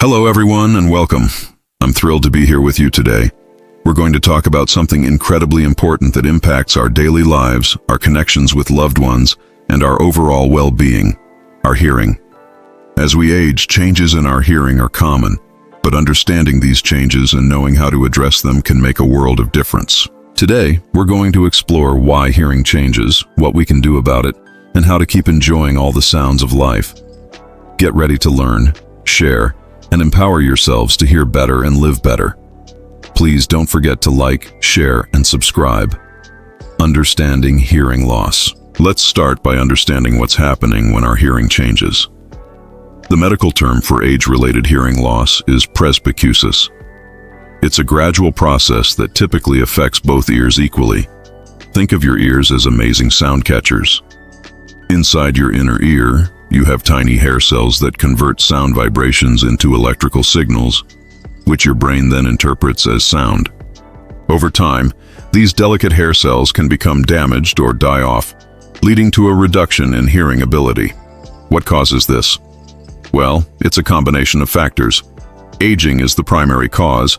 Hello everyone and welcome. I'm thrilled to be here with you today. We're going to talk about something incredibly important that impacts our daily lives, our connections with loved ones, and our overall well-being, our hearing. As we age, changes in our hearing are common, but understanding these changes and knowing how to address them can make a world of difference. Today, we're going to explore why hearing changes, what we can do about it, and how to keep enjoying all the sounds of life. Get ready to learn, share, and empower yourselves to hear better and live better. Please don't forget to like, share, and subscribe. Understanding hearing loss. Let's start by understanding what's happening when our hearing changes. The medical term for age-related hearing loss is presbycusis. It's a gradual process that typically affects both ears equally. Think of your ears as amazing sound catchers. Inside your inner ear, you have tiny hair cells that convert sound vibrations into electrical signals, which your brain then interprets as sound. Over time, these delicate hair cells can become damaged or die off, leading to a reduction in hearing ability. What causes this? Well, it's a combination of factors. Aging is the primary cause,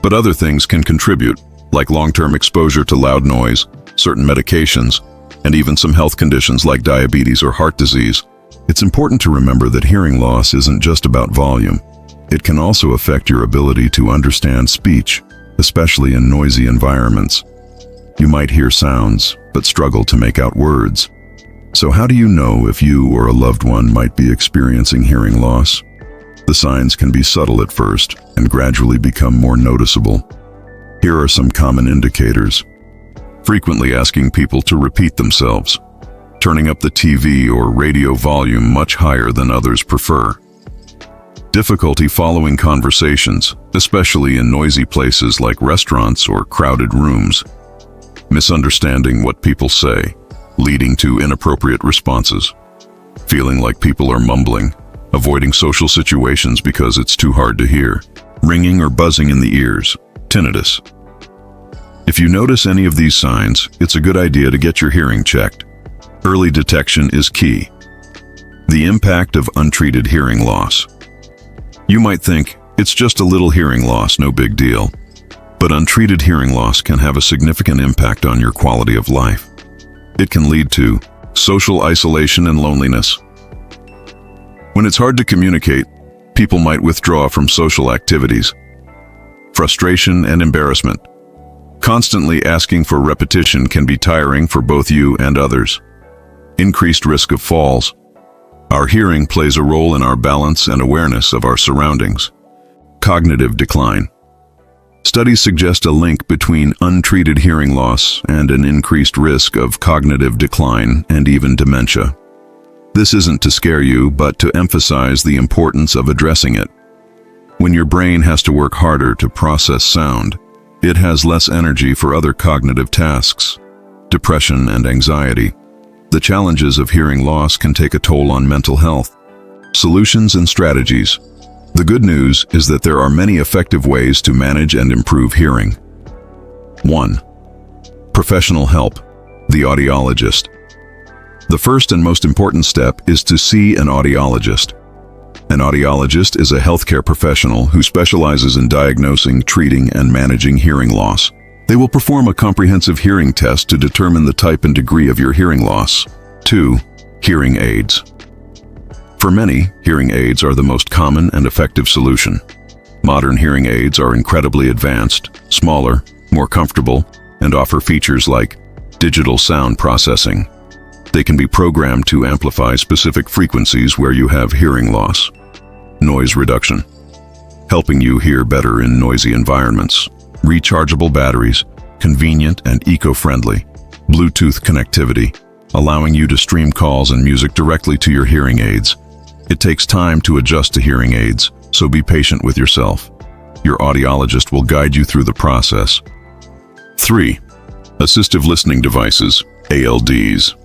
but other things can contribute, like long-term exposure to loud noise, certain medications, and even some health conditions like diabetes or heart disease. It's important to remember that hearing loss isn't just about volume. It can also affect your ability to understand speech, especially in noisy environments. You might hear sounds, but struggle to make out words. So how do you know if you or a loved one might be experiencing hearing loss? The signs can be subtle at first and gradually become more noticeable. Here are some common indicators. Frequently asking people to repeat themselves. Turning up the TV or radio volume much higher than others prefer. Difficulty following conversations, especially in noisy places like restaurants or crowded rooms. Misunderstanding what people say, leading to inappropriate responses. Feeling like people are mumbling, avoiding social situations because it's too hard to hear. Ringing or buzzing in the ears, tinnitus. If you notice any of these signs, it's a good idea to get your hearing checked. Early detection is key. The impact of untreated hearing loss. You might think, it's just a little hearing loss, no big deal. But untreated hearing loss can have a significant impact on your quality of life. It can lead to social isolation and loneliness. When it's hard to communicate, people might withdraw from social activities. Frustration and embarrassment. Constantly asking for repetition can be tiring for both you and others. Increased risk of falls. Our hearing plays a role in our balance and awareness of our surroundings. Cognitive decline. Studies suggest a link between untreated hearing loss and an increased risk of cognitive decline and even dementia. This isn't to scare you, but to emphasize the importance of addressing it. When your brain has to work harder to process sound, it has less energy for other cognitive tasks, depression and anxiety. The challenges of hearing loss can take a toll on mental health. Solutions and strategies. The good news is that there are many effective ways to manage and improve hearing. 1. Professional help. The audiologist. The first and most important step is to see an audiologist. An audiologist is a healthcare professional who specializes in diagnosing, treating, and managing hearing loss. They will perform a comprehensive hearing test to determine the type and degree of your hearing loss. 2. Hearing aids. For many, hearing aids are the most common and effective solution. Modern hearing aids are incredibly advanced, smaller, more comfortable, and offer features like digital sound processing. They can be programmed to amplify specific frequencies where you have hearing loss. Noise reduction. Helping you hear better in noisy environments. Rechargeable batteries, convenient and eco-friendly. Bluetooth connectivity, allowing you to stream calls and music directly to your hearing aids. It takes time to adjust to hearing aids, so be patient with yourself. Your audiologist will guide you through the process. 3. Assistive listening devices, ALDs.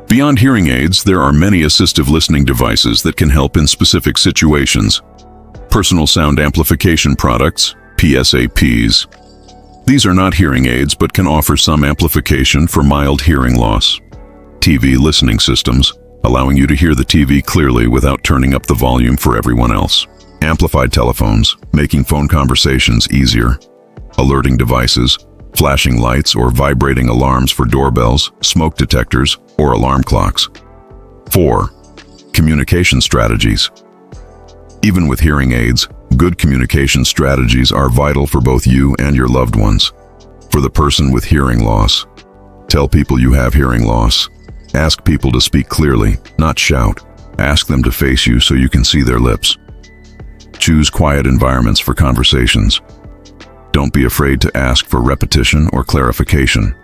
Beyond hearing aids, there are many assistive listening devices that can help in specific situations. Personal sound amplification products, PSAPs. These are not hearing aids but can offer some amplification for mild hearing loss. TV listening systems, allowing you to hear the TV clearly without turning up the volume for everyone else. Amplified telephones, making phone conversations easier. Alerting devices, flashing lights or vibrating alarms for doorbells, smoke detectors, or alarm clocks. 4. Communication strategies. Even with hearing aids, good communication strategies are vital for both you and your loved ones. For the person with hearing loss, tell people you have hearing loss. Ask people to speak clearly, not shout. Ask them to face you so you can see their lips. Choose quiet environments for conversations. Don't be afraid to ask for repetition or clarification.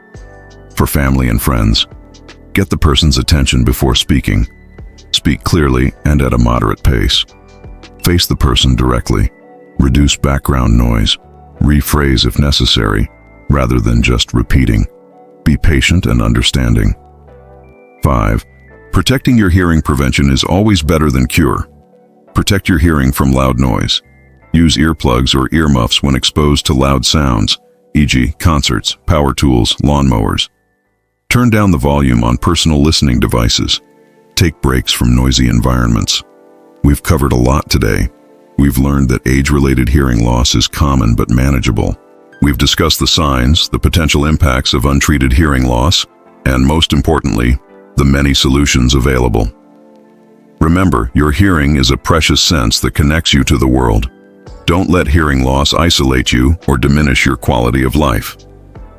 For family and friends, get the person's attention before speaking. Speak clearly and at a moderate pace. Face the person directly. Reduce background noise. Rephrase if necessary, rather than just repeating. Be patient and understanding. 5. Protecting your hearing prevention is always better than cure. Protect your hearing from loud noise. Use earplugs or earmuffs when exposed to loud sounds, e.g., concerts, power tools, lawnmowers. Turn down the volume on personal listening devices. Take breaks from noisy environments. We've covered a lot today. We've learned that age-related hearing loss is common but manageable. We've discussed the signs, the potential impacts of untreated hearing loss, and most importantly, the many solutions available. Remember, your hearing is a precious sense that connects you to the world. Don't let hearing loss isolate you or diminish your quality of life.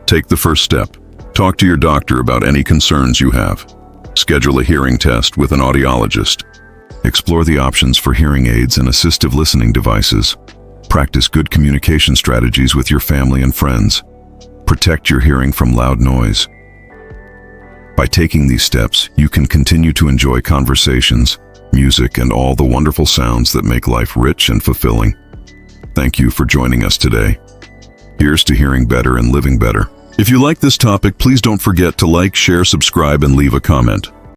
Take the first step. Talk to your doctor about any concerns you have. Schedule a hearing test with an audiologist. Explore the options for hearing aids and assistive listening devices. Practice good communication strategies with your family and friends. Protect your hearing from loud noise. By taking these steps, you can continue to enjoy conversations, music, and all the wonderful sounds that make life rich and fulfilling. Thank you for joining us today. Here's to hearing better and living better. If you like this topic, please don't forget to like, share, subscribe, and leave a comment.